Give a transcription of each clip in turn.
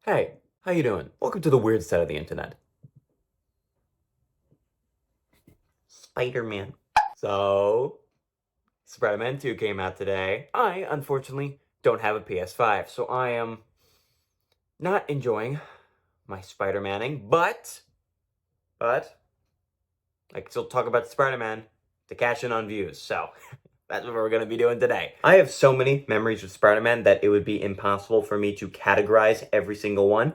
Hey, how you doing? Welcome to the weird side of the internet. Spider-Man. So, Spider-Man 2 came out today. I, unfortunately, don't have a PS5, so I am not enjoying my Spider-Maning, but I can still talk about Spider-Man to cash in on views, so that's what we're going to be doing today. I have so many memories with Spider-Man that it would be impossible for me to categorize every single one.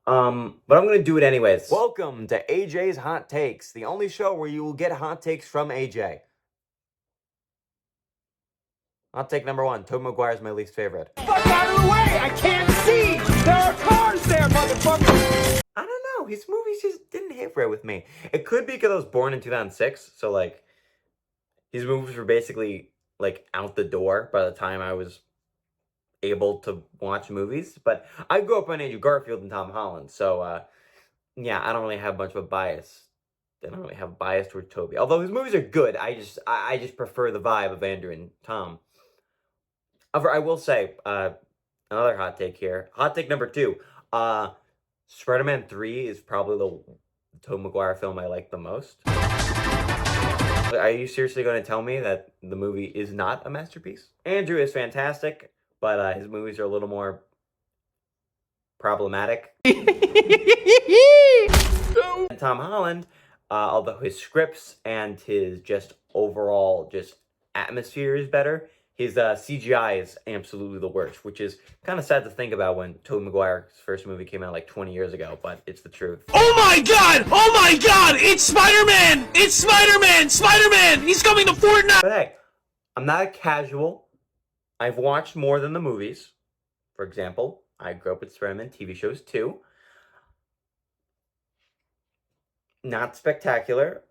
But I'm gonna do it anyways. Welcome to AJ's Hot Takes, the only show where you will get hot takes from AJ. Hot take number one, Tobey Maguire is my least favorite. Fuck out of the way! I can't see! There are cars there, motherfucker! I don't know, his movies just didn't hit right with me. It could be because I was born in 2006, so like, his movies were basically like out the door by the time I was able to watch movies. But I grew up on Andrew Garfield and Tom Holland, so yeah, I don't really have much of a bias. I don't really have a bias toward Toby. Although his movies are good, I just prefer the vibe of Andrew and Tom. However, I will say, another hot take here. Hot take number two. Spider-Man 3 is probably the Tobey Maguire film I like the most. Are you seriously going to tell me that the movie is not a masterpiece? Andrew is fantastic, but his movies are a little more problematic. And Tom Holland, although his scripts and his just overall just atmosphere is better, his CGI is absolutely the worst, which is kind of sad to think about when Tobey Maguire's first movie came out like 20 years ago, but it's the truth. Oh my god! Oh my god! It's Spider-Man! It's Spider-Man! Spider-Man! He's coming to Fortnite! But hey, I'm not a casual. I've watched more than the movies. For example, I grew up with Spider-Man TV shows too. Not spectacular.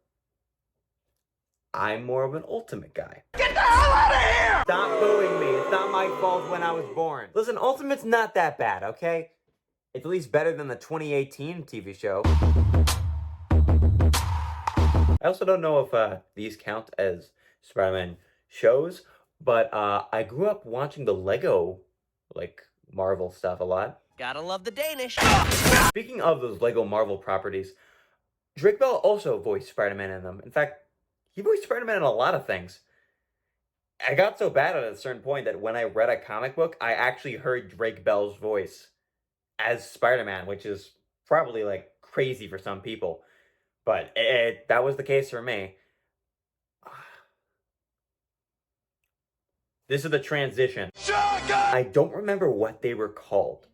I'm more of an Ultimate guy. Get the hell out of here! Stop booing me. It's not my fault when I was born. Listen, Ultimate's not that bad, okay? It's at least better than the 2018 TV show. I also don't know if these count as Spider-Man shows, but I grew up watching the Lego, like, Marvel stuff a lot. Gotta love the Danish. Speaking of those Lego Marvel properties, Drake Bell also voiced Spider-Man in them. In fact, he voiced Spider-Man in a lot of things. I got so bad at a certain point that when I read a comic book, I actually heard Drake Bell's voice as Spider-Man, which is probably like crazy for some people. But that was the case for me. This is the transition. I don't remember what they were called.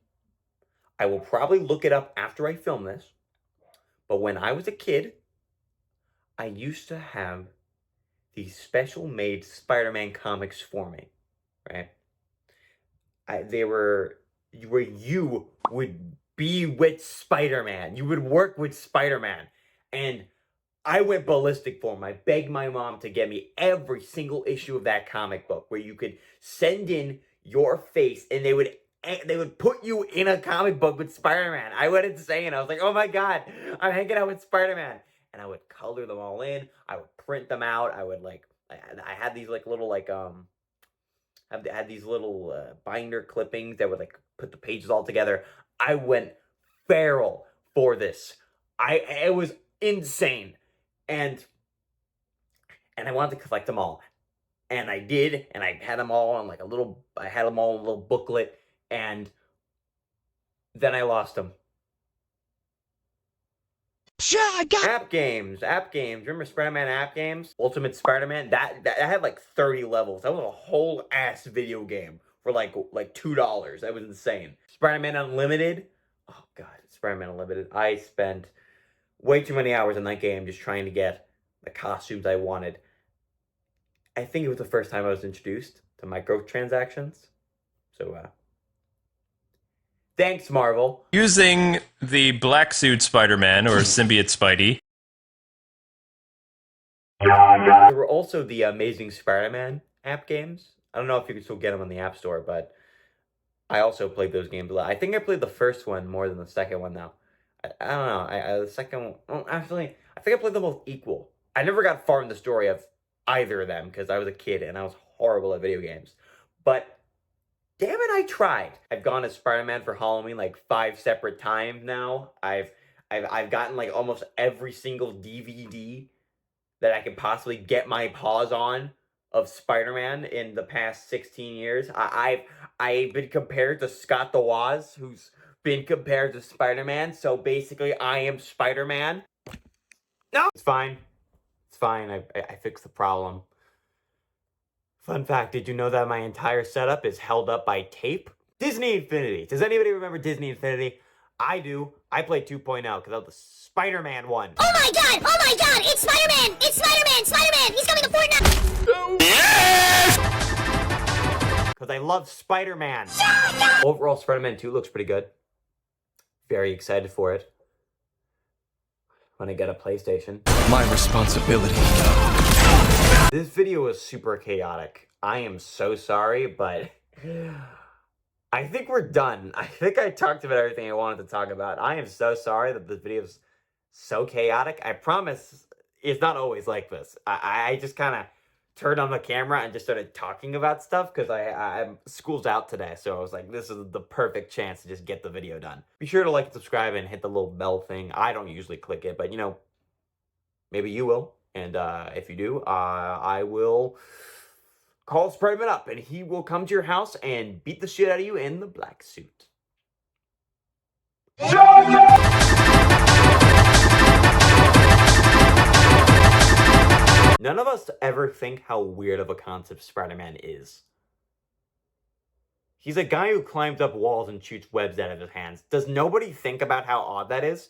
I will probably look it up after I film this. But when I was a kid, I used to have these special made Spider-Man comics for me, right? They were where you would be with Spider-Man. You would work with Spider-Man. And I went ballistic for them. I begged my mom to get me every single issue of that comic book where you could send in your face and they would put you in a comic book with Spider-Man. I went insane. I was like, oh my god, I'm hanging out with Spider-Man. And I would color them all in. I would print them out. I would I had these like little like had these little binder clippings that would like put the pages all together. I went feral for this. It was insane. And I wanted to collect them all. And I did, and I had them all on like I had them all in a little booklet, and then I lost them. App games. Remember Spider-Man app games? Ultimate Spider-Man? That had like 30 levels. That was a whole ass video game for like $2. That was insane. Spider-Man Unlimited. Oh god, Spider-Man Unlimited. I spent way too many hours in that game just trying to get the costumes I wanted. I think it was the first time I was introduced to microtransactions. So, thanks, Marvel. Using the black suit Spider-Man, or symbiote Spidey. There were also the Amazing Spider-Man app games. I don't know if you can still get them on the App Store, but I also played those games a lot. I think I played the first one more than the second one, though. I don't know. The second one... Well, actually, I think I played them both equal. I never got far in the story of either of them because I was a kid and I was horrible at video games. But damn it, I tried. I've gone as Spider-Man for Halloween like 5 separate times now. I've gotten like almost every single DVD that I could possibly get my paws on of Spider-Man in the past 16 years. I've been compared to Scott the Woz, who's been compared to Spider-Man. So basically, I am Spider-Man. No, it's fine. It's fine. I fixed the problem. Fun fact, did you know that my entire setup is held up by tape? Disney Infinity. Does anybody remember Disney Infinity? I do. I played 2.0 because I was the Spider-Man one. Oh my god! Oh my god! It's Spider-Man! It's Spider-Man! Spider-Man! He's coming to Fortnite! Yes! Because I love Spider-Man. Overall, Spider-Man 2 looks pretty good. Very excited for it. When I get a PlayStation. My responsibility. This video was super chaotic. I am so sorry, but I think we're done. I think I talked about everything I wanted to talk about. I am so sorry that this video is so chaotic. I promise it's not always like this. I just kind of turned on the camera and just started talking about stuff because I'm school's out today. So I was like, this is the perfect chance to just get the video done. Be sure to like and subscribe and hit the little bell thing. I don't usually click it, but you know, maybe you will. And if you do, I will call Spider-Man up and he will come to your house and beat the shit out of you in the black suit. None of us ever think how weird of a concept Spider-Man is. He's a guy who climbs up walls and shoots webs out of his hands. Does nobody think about how odd that is?